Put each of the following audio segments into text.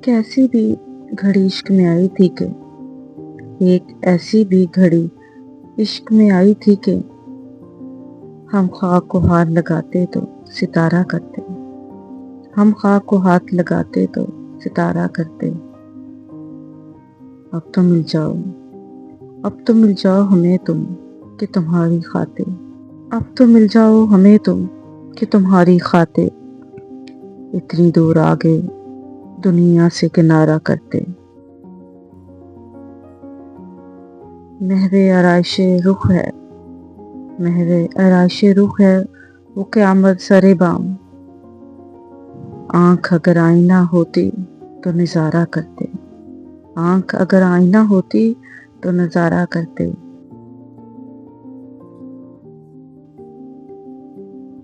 ایک ایسی بھی گھڑی عشق میں آئی تھی کہ ایک ایسی بھی گھڑی عشق میں آئی تھی کہ ہم خاک کو ہاتھ لگاتے تو ستارہ کرتے، ہم خاک کو ہاتھ لگاتے تو ستارہ کرتے۔ اب تو مل جاؤ، اب تو مل جاؤ ہمیں تم کہ تمہاری خاطر، اب تو مل جاؤ ہمیں تم کہ تمہاری خاطر اتنی دور آگے دنیا سے کنارہ کرتے۔ محو آرائش رخ ہے، محو آرائش رخ ہے وہ قیامت سر بام، آنکھ اگر آئینہ ہوتی تو نظارہ کرتے، آنکھ اگر آئینہ ہوتی تو نظارہ کرتے۔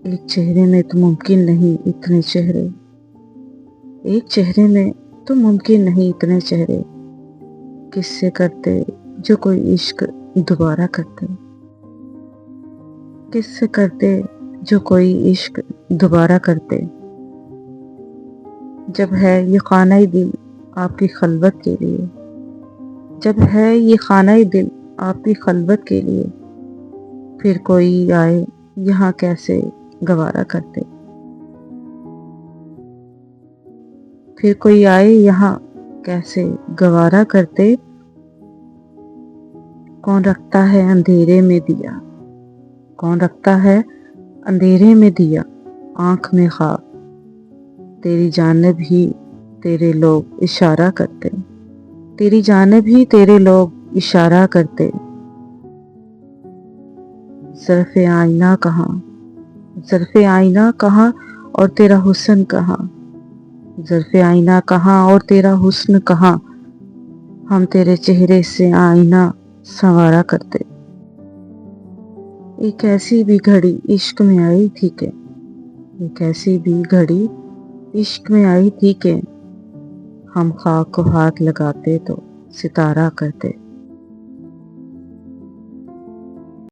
ایک چہرے میں تو ممکن نہیں اتنے چہرے، ایک چہرے میں تو ممکن نہیں اتنے چہرے، کس سے کرتے جو کوئی عشق دوبارہ کرتے، کس سے کرتے جو کوئی عشق دوبارہ کرتے۔ جب ہے یہ خانہ دل آپ کی خلوت کے لیے، جب ہے یہ خانہ دل آپ کی خلوت کے لیے، پھر کوئی آئے یہاں کیسے گوارا کرتے، پھر کوئی آئے یہاں کیسے گوارا کرتے۔ کون رکھتا ہے اندھیرے میں دیا، کون رکھتا ہے اندھیرے میں دیا، آنکھ میں خواب تیری جانب ہی تیرے لوگ اشارہ کرتے، تیری جانب ہی تیرے لوگ اشارہ کرتے۔ ظرف آئینہ کہاں، ظرف آئینہ کہاں اور تیرا حسن کہاں، ظرف آئینہ کہاں اور تیرا حسن کہاں، ہم تیرے چہرے سے آئینہ سنوارا کرتے۔ ایک ایسی بھی گھڑی عشق میں آئی تھی کہ، ایک ایسی بھی گھڑی عشق میں آئی تھی کہ ہم خاک کو ہاتھ لگاتے تو ستارہ کرتے۔